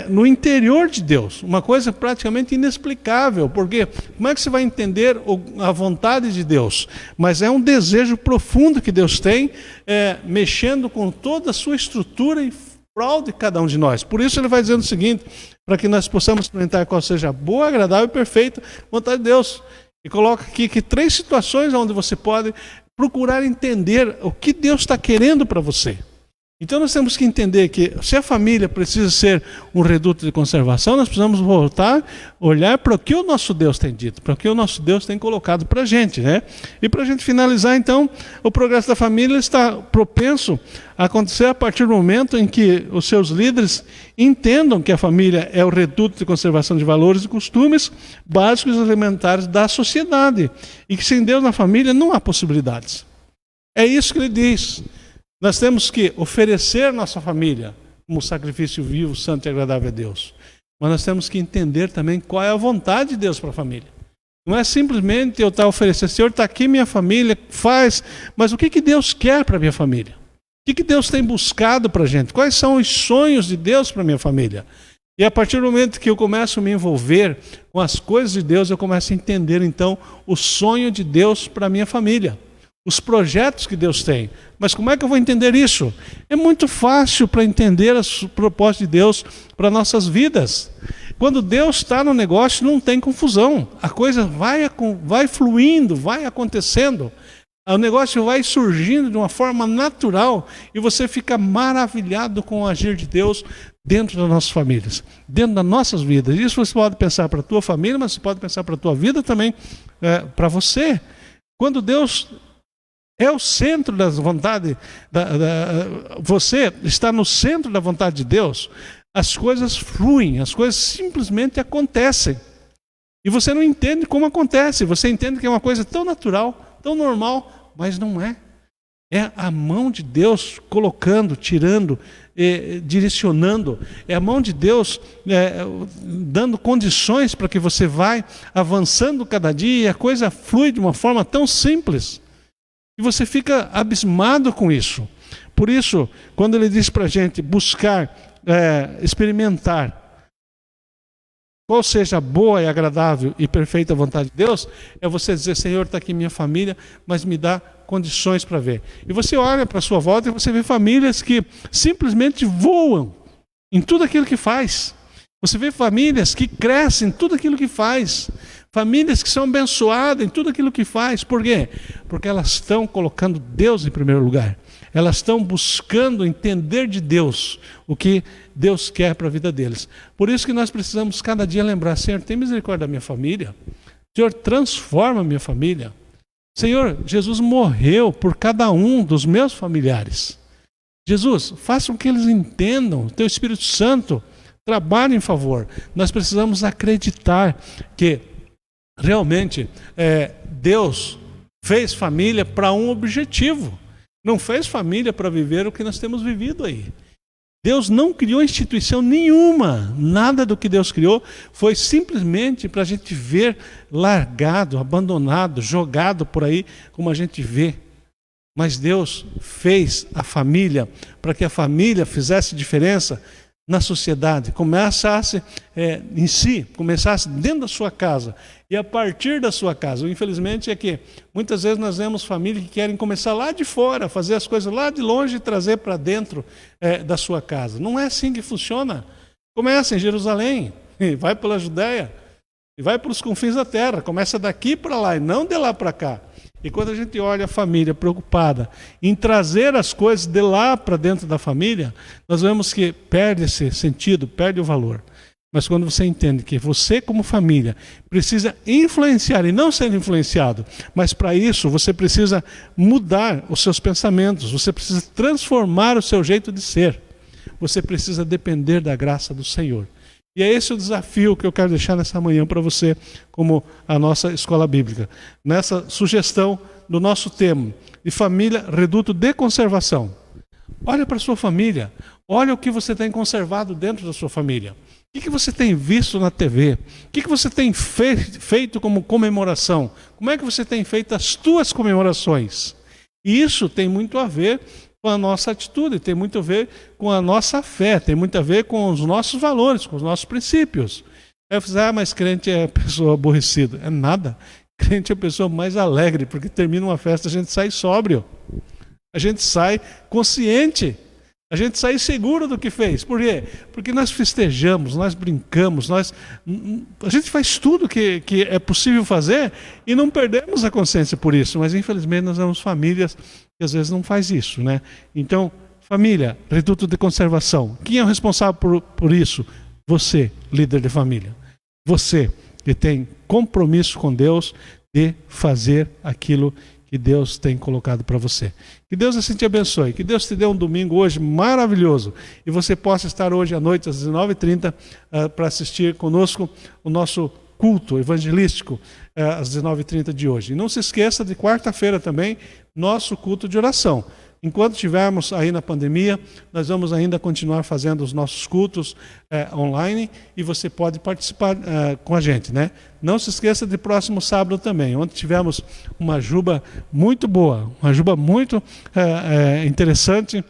no interior de Deus, uma coisa praticamente inexplicável, porque como é que você vai entender a vontade de Deus? Mas é um desejo profundo que Deus tem, mexendo com toda a sua estrutura e prol de cada um de nós. Por isso Ele vai dizendo o seguinte, para que nós possamos experimentar qual seja a boa, agradável e perfeita vontade de Deus. E coloca aqui que 3 situações onde você pode procurar entender o que Deus está querendo para você. Então nós temos que entender que se a família precisa ser um reduto de conservação, nós precisamos voltar, olhar para o que o nosso Deus tem dito, para o que o nosso Deus tem colocado para a gente, né? E para a gente finalizar, então, o progresso da família está propenso a acontecer a partir do momento em que os seus líderes entendam que a família é o reduto de conservação de valores e costumes básicos e elementares da sociedade, e que sem Deus na família não há possibilidades. É isso que ele diz. Nós temos que oferecer nossa família como sacrifício vivo, santo e agradável a Deus. Mas nós temos que entender também qual é a vontade de Deus para a família. Não é simplesmente eu estar oferecendo, Senhor, está aqui minha família, faz. Mas o que Deus quer para a minha família? O que Deus tem buscado para a gente? Quais são os sonhos de Deus para a minha família? E a partir do momento que eu começo a me envolver com as coisas de Deus, eu começo a entender então o sonho de Deus para a minha família. os projetos que Deus tem. Mas como é que eu vou entender isso? É muito fácil para entender o propósito de Deus para nossas vidas. Quando Deus está no negócio, não tem confusão. A coisa vai fluindo, vai acontecendo. O negócio vai surgindo de uma forma natural e você fica maravilhado com o agir de Deus dentro das nossas famílias, dentro das nossas vidas. Isso você pode pensar para a tua família, mas você pode pensar para a tua vida também, para você. Quando Deus é o centro das vontades, você está no centro da vontade de Deus, as coisas fluem, as coisas simplesmente acontecem. E você não entende como acontece, você entende que é uma coisa tão natural, tão normal, mas não é. É a mão de Deus colocando, tirando, direcionando. É a mão de Deus dando condições para que você vá avançando cada dia e a coisa flui de uma forma tão simples. E você fica abismado com isso. Por isso, quando ele diz para a gente buscar, experimentar, qual seja a boa e agradável e perfeita vontade de Deus, é você dizer, Senhor, está aqui minha família, mas me dá condições para ver. E você olha para a sua volta e você vê famílias que simplesmente voam em tudo aquilo que faz. Você vê famílias que crescem em tudo aquilo que faz. Famílias que são abençoadas em tudo aquilo que faz. Por quê? Porque elas estão colocando Deus em primeiro lugar. Elas estão buscando entender de Deus o que Deus quer para a vida deles. Por isso que nós precisamos cada dia lembrar, Senhor, tem misericórdia da minha família. Senhor, transforma a minha família. Senhor, Jesus morreu por cada um dos meus familiares. Jesus, faça com que eles entendam, Teu Espírito Santo trabalhe em favor. Nós precisamos acreditar que realmente Deus fez família para um objetivo. Não fez família para viver o que nós temos vivido aí. Deus não criou instituição nenhuma. Nada do que Deus criou foi simplesmente para a gente ver largado, abandonado, jogado por aí, como a gente vê. Mas Deus fez a família para que a família fizesse diferença na sociedade, começasse em si, começasse dentro da sua casa e a partir da sua casa. Infelizmente é que muitas vezes nós vemos famílias que querem começar lá de fora, fazer as coisas lá de longe e trazer para dentro da sua casa. Não é assim que funciona. Começa em Jerusalém, e vai pela Judéia, e vai para os confins da terra, começa daqui para lá e não de lá para cá. E quando a gente olha a família preocupada em trazer as coisas de lá para dentro da família, nós vemos que perde esse sentido, perde o valor. Mas quando você entende que você como família precisa influenciar e não ser influenciado, mas para isso você precisa mudar os seus pensamentos, você precisa transformar o seu jeito de ser, você precisa depender da graça do Senhor. E é esse o desafio que eu quero deixar nessa manhã para você, como a nossa escola bíblica. Nessa sugestão do nosso tema, de família, reduto de conservação. Olha para a sua família, olha o que você tem conservado dentro da sua família. O que você tem visto na TV? O que você tem feito como comemoração? Como é que você tem feito as tuas comemorações? E isso tem muito a ver com a nossa atitude, tem muito a ver com a nossa fé, tem muito a ver com os nossos valores, com os nossos princípios. Aí eu falei, mas crente é pessoa aborrecida. É nada. Crente é a pessoa mais alegre, porque termina uma festa, a gente sai sóbrio. A gente sai consciente. A gente sai seguro do que fez. Por quê? Porque nós festejamos, nós brincamos, a gente faz tudo que é possível fazer e não perdemos a consciência por isso. Mas infelizmente nós temos famílias que às vezes não faz isso, né? Então, família, reduto de conservação. Quem é o responsável por isso? Você, líder de família. Você que tem compromisso com Deus de fazer aquilo que Deus tem colocado para você. Que Deus assim te abençoe. Que Deus te dê um domingo hoje maravilhoso. E você possa estar hoje à noite às 19h30 para assistir conosco o nosso culto evangelístico às 19h30 de hoje. E não se esqueça de quarta-feira também, nosso culto de oração. Enquanto estivermos aí na pandemia, nós vamos ainda continuar fazendo os nossos cultos online e você pode participar com a gente, né? Não se esqueça de próximo sábado também, onde tivemos uma juba muito boa, uma juba muito interessante,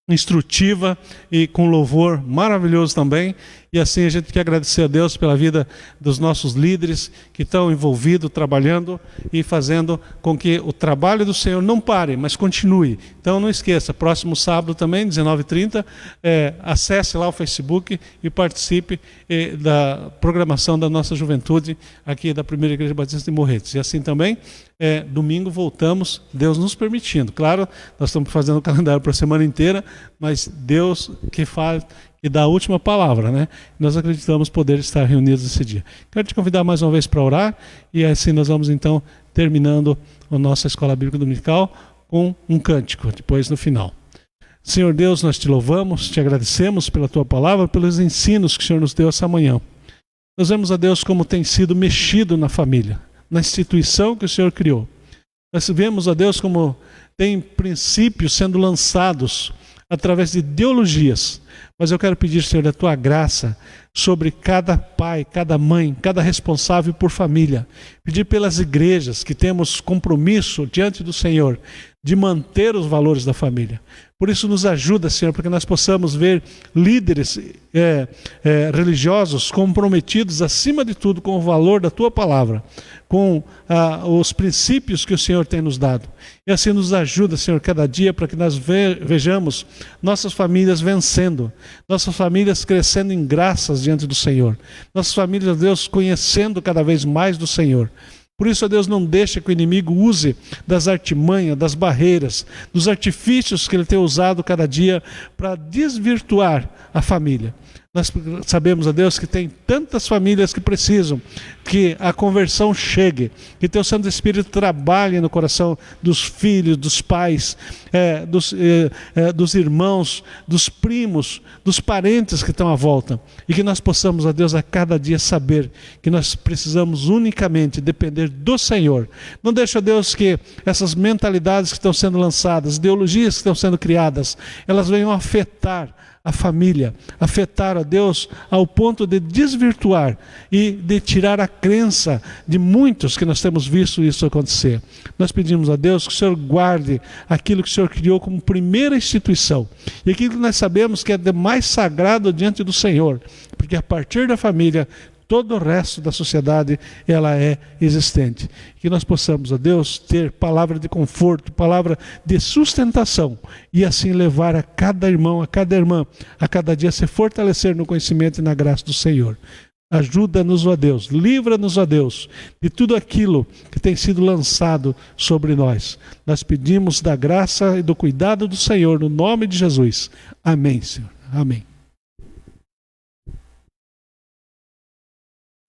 instrutiva e com louvor maravilhoso também. E assim a gente quer agradecer a Deus pela vida dos nossos líderes que estão envolvidos, trabalhando e fazendo com que o trabalho do Senhor não pare, mas continue. Então não esqueça, próximo sábado também, 19h30, acesse lá o Facebook e participe da programação da nossa juventude aqui da Primeira Igreja Batista de Morretes. E assim também, domingo voltamos, Deus nos permitindo. Claro, nós estamos fazendo o calendário para a semana inteira, mas Deus que faz, que dá a última palavra, né? Nós acreditamos poder estar reunidos esse dia. Quero te convidar mais uma vez para orar, e assim nós vamos então terminando a nossa Escola Bíblica Dominical com um cântico, depois no final. Senhor Deus, nós te louvamos, te agradecemos pela tua palavra, pelos ensinos que o Senhor nos deu essa manhã. Nós vemos a Deus como tem sido mexido na família, na instituição que o Senhor criou. Nós vemos a Deus como tem princípios sendo lançados através de ideologias. Mas eu quero pedir, Senhor, a tua graça sobre cada pai, cada mãe, cada responsável por família. Pedir pelas igrejas que temos compromisso diante do Senhor de manter os valores da família. Por isso nos ajuda, Senhor, para que nós possamos ver líderes religiosos comprometidos acima de tudo com o valor da tua palavra, com os princípios que o Senhor tem nos dado. E assim nos ajuda, Senhor, cada dia para que nós vejamos nossas famílias vencendo, nossas famílias crescendo em graças diante do Senhor, nossas famílias, Deus, conhecendo cada vez mais do Senhor. Por isso, ó Deus, não deixa que o inimigo use das artimanhas, das barreiras, dos artifícios que ele tem usado cada dia para desvirtuar a família. Nós sabemos, ó Deus, que tem tantas famílias que precisam que a conversão chegue, que teu Santo Espírito trabalhe no coração dos filhos, dos pais, dos irmãos, dos primos, dos parentes que estão à volta. E que nós possamos, ó Deus, a cada dia saber que nós precisamos unicamente depender do Senhor. Não deixa, ó Deus, que essas mentalidades que estão sendo lançadas, ideologias que estão sendo criadas, elas venham afetar a família, afetar a Deus ao ponto de desvirtuar e de tirar a crença de muitos que nós temos visto isso acontecer. Nós pedimos a Deus que o Senhor guarde aquilo que o Senhor criou como primeira instituição e aquilo que nós sabemos que é de mais sagrado diante do Senhor, porque a partir da família todo o resto da sociedade ela é existente. Que nós possamos, ó Deus, ter palavra de conforto, palavra de sustentação e assim levar a cada irmão, a cada irmã, a cada dia se fortalecer no conhecimento e na graça do Senhor. Ajuda-nos, ó Deus, livra-nos, ó Deus, de tudo aquilo que tem sido lançado sobre nós. Nós pedimos da graça e do cuidado do Senhor, no nome de Jesus. Amém, Senhor. Amém.